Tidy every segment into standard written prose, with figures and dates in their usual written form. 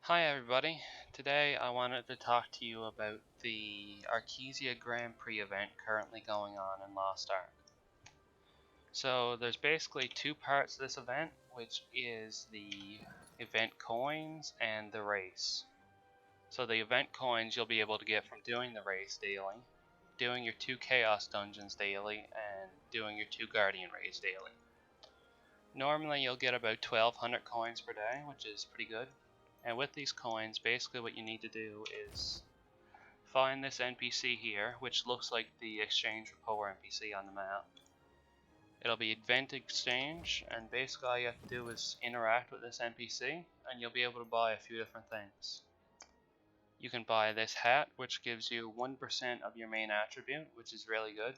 Hi everybody, today I wanted to talk to you about the Arkesia Grand Prix event currently going on in Lost Ark. So there's basically two parts to this event, which is the event coins and the race. So the event coins you'll be able to get from doing the race daily, doing your 2 Chaos Dungeons daily, and doing your 2 Guardian Raids daily. Normally you'll get about 1200 coins per day, which is pretty good. And with these coins, basically what you need to do is find this NPC here, which looks like the Exchange Rapport NPC on the map. It'll be Event Exchange, and basically all you have to do is interact with this NPC, and you'll be able to buy a few different things. You can buy this hat, which gives you 1% of your main attribute, which is really good.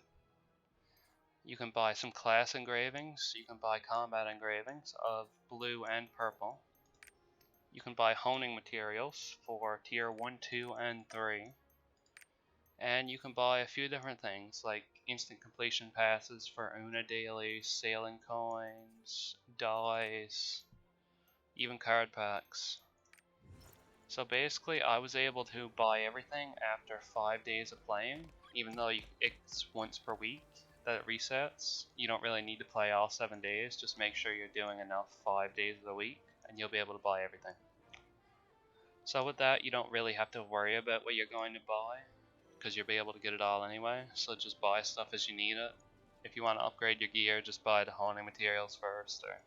You can buy some class engravings, you can buy combat engravings of blue and purple. You can buy honing materials for tier 1, 2, and 3. And you can buy a few different things like instant completion passes for Una dailies, sailing coins, dies, even card packs. So basically I was able to buy everything after 5 days of playing, even though it's once per week that it resets. You don't really need to play all 7 days, just make sure you're doing enough 5 days of the week and you'll be able to buy everything. So with that, you don't really have to worry about what you're going to buy, because you'll be able to get it all anyway, so just buy stuff as you need it. If you want to upgrade your gear, just buy the honing materials first, or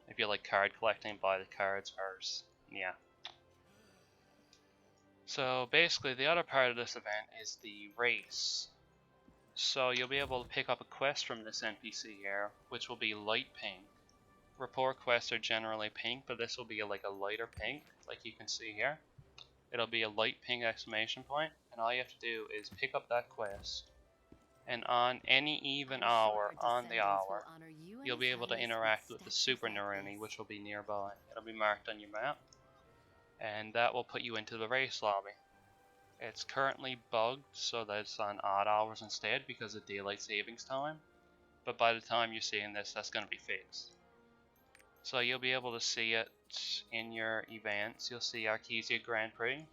if you like card collecting, buy the cards first. Yeah. So basically the other part of this event is the race. So you'll be able to pick up a quest from this NPC here, which will be light pink. Rapport quests are generally pink, but this will be like a lighter pink, like you can see here. It'll be a light pink exclamation point, and all you have to do is pick up that quest, and on any even hour on the hour, you'll be able to interact with the Super Naruni, which will be nearby. It'll be marked on your map, and that will put you into the race lobby. It's currently bugged so that it's on odd hours instead because of daylight savings time, but by the time you're seeing this, that's going to be fixed. So you'll be able to see it in your events. You'll see Arkesia Grand Prix.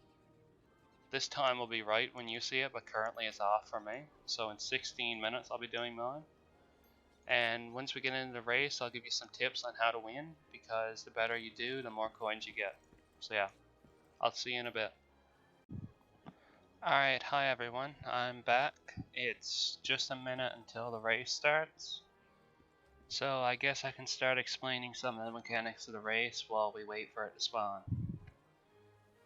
This time will be right when you see it, but currently it's off for me. So in 16 minutes I'll be doing mine. And once we get into the race, I'll give you some tips on how to win, because the better you do, the more coins you get. So yeah, I'll see you in a bit. Alright, hi everyone, I'm back. It's just a minute until the race starts. So I guess I can start explaining some of the mechanics of the race while we wait for it to spawn.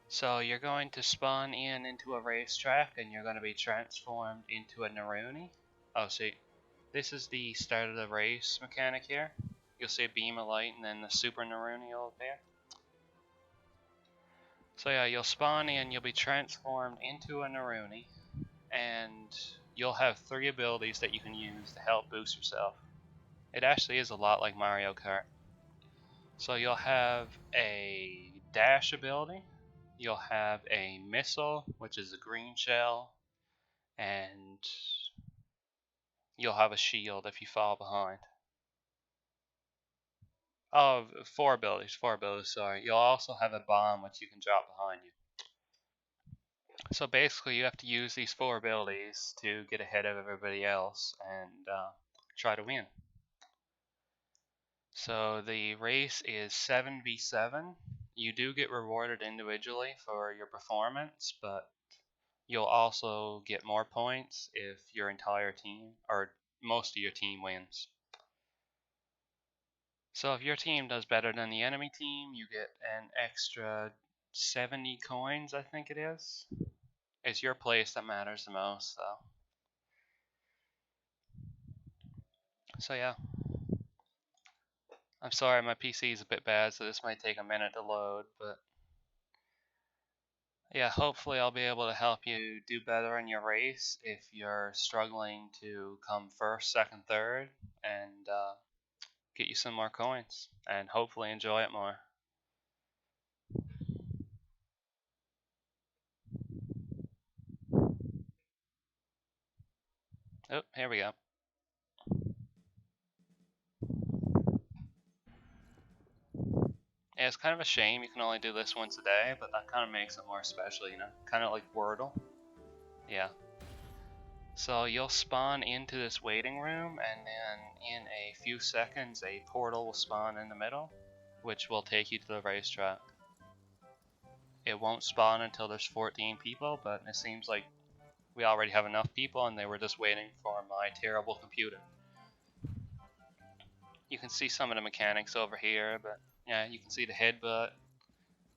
So you're going to spawn into a racetrack, and you're going to be transformed into a Naruni. Oh, see, this is the start of the race mechanic here. You'll see a beam of light, and then the Super Naruni will appear. So yeah, you'll spawn in, you'll be transformed into a Naruni, and you'll have 3 abilities that you can use to help boost yourself. It actually is a lot like Mario Kart. So you'll have a dash ability, you'll have a missile, which is a green shell, and you'll have a shield if you fall behind. Oh, 4 abilities, sorry. You'll also have a bomb which you can drop behind you. So basically you have to use these 4 abilities to get ahead of everybody else and try to win. So the race is 7v7. You do get rewarded individually for your performance, but you'll also get more points if your entire team, or most of your team, wins. So if your team does better than the enemy team, you get an extra 70 coins, I think it is. It's your place that matters the most, though. So yeah. I'm sorry, my PC is a bit bad, so this might take a minute to load, but yeah, hopefully I'll be able to help you do better in your race if you're struggling to come first, second, third, and get you some more coins, and hopefully enjoy it more. Oh, here we go. Yeah, it's kind of a shame you can only do this once a day, but that kind of makes it more special, you know? Kind of like Wordle. Yeah. So you'll spawn into this waiting room, and then in a few seconds a portal will spawn in the middle, which will take you to the racetrack. It won't spawn until there's 14 people, but it seems like we already have enough people and they were just waiting for my terrible computer. You can see some of the mechanics over here, but yeah, you can see the headbutt,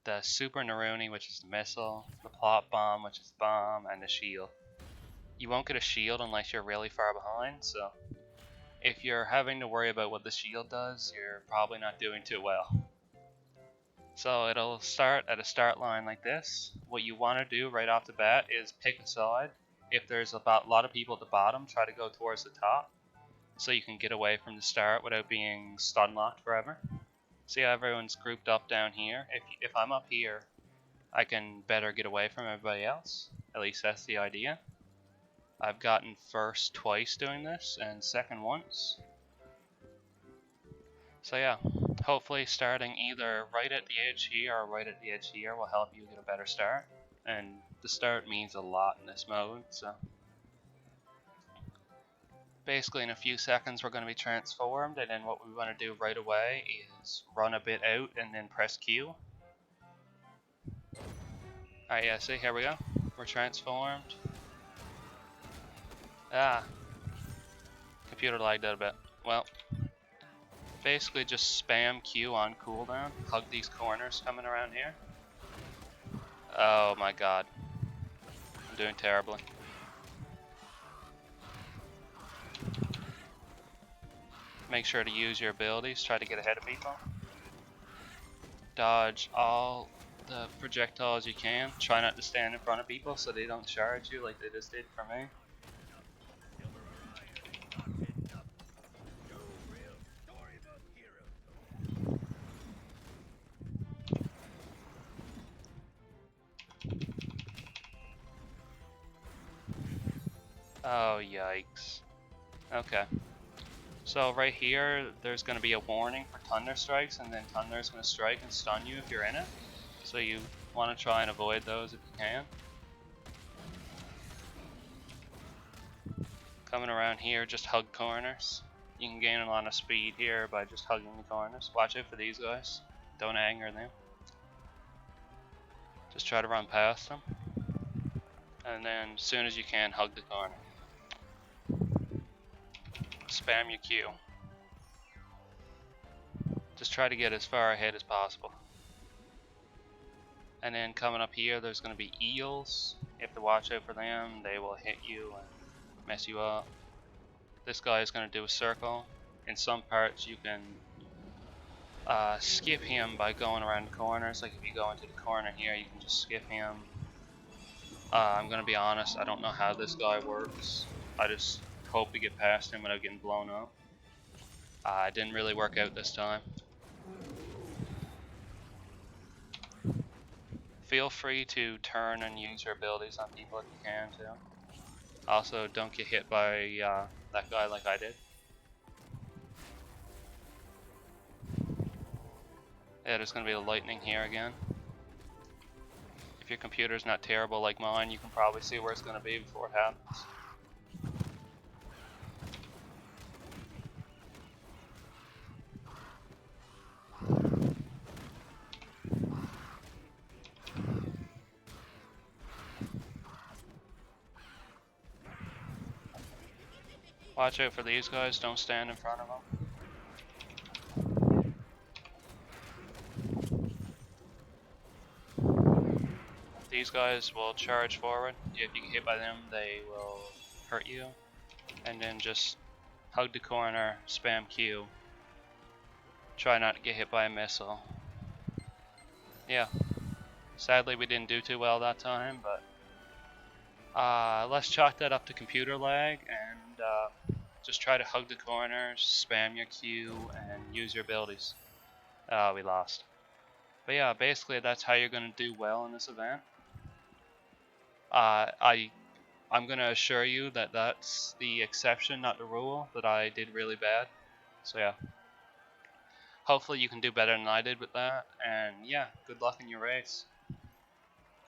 the super Naruni, which is the missile, the plot bomb, which is the bomb, and the shield. You won't get a shield unless you're really far behind, so if you're having to worry about what the shield does, you're probably not doing too well. So it'll start at a start line like this. What you want to do right off the bat is pick a side. If there's a lot of people at the bottom, try to go towards the top so you can get away from the start without being stun locked forever. See how everyone's grouped up down here? If I'm up here, I can better get away from everybody else. At least that's the idea. I've gotten first twice doing this and second once. So yeah, hopefully starting either right at the edge here or right at the edge here will help you get a better start. And the start means a lot in this mode, so basically in a few seconds we're going to be transformed, and then what we want to do right away is run a bit out and then press Q. Alright, yeah, see, here we go. We're transformed. Ah, computer lagged out a bit. Well, basically just spam Q on cooldown. Hug these corners coming around here. Oh my god. I'm doing terribly. Make sure to use your abilities, try to get ahead of people. Dodge all the projectiles you can. Try not to stand in front of people so they don't charge you like they just did for me. Oh, yikes. Okay. So right here, there's going to be a warning for thunder strikes, and then thunder is going to strike and stun you if you're in it. So you want to try and avoid those if you can. Coming around here, just hug corners. You can gain a lot of speed here by just hugging the corners. Watch out for these guys. Don't anger them. Just try to run past them. And then as soon as you can, hug the corner. Spam your Q. Just try to get as far ahead as possible. And then coming up here, there's going to be eels. You have to watch out for them. They will hit you and mess you up. This guy is going to do a circle. In some parts, you can skip him by going around the corners. Like if you go into the corner here, you can just skip him. I'm going to be honest, I don't know how this guy works. I just hope to get past him without getting blown up. It didn't really work out this time. Feel free to turn and use your abilities on people if you can too. Also, don't get hit by that guy like I did. Yeah, there's going to be a lightning here again. If your computer's not terrible like mine, you can probably see where it's going to be before it happens. Watch out for these guys, don't stand in front of them. These guys will charge forward. If you get hit by them, they will hurt you. And then just hug the corner, spam Q. Try not to get hit by a missile. Yeah. Sadly we didn't do too well that time, but let's chalk that up to computer lag and just try to hug the corners, spam your Q, and use your abilities. We lost. But yeah, basically that's how you're going to do well in this event. I'm going to assure you that that's the exception, not the rule, that I did really bad. So yeah. hopefully you can do better than I did with that, and yeah, good luck in your race.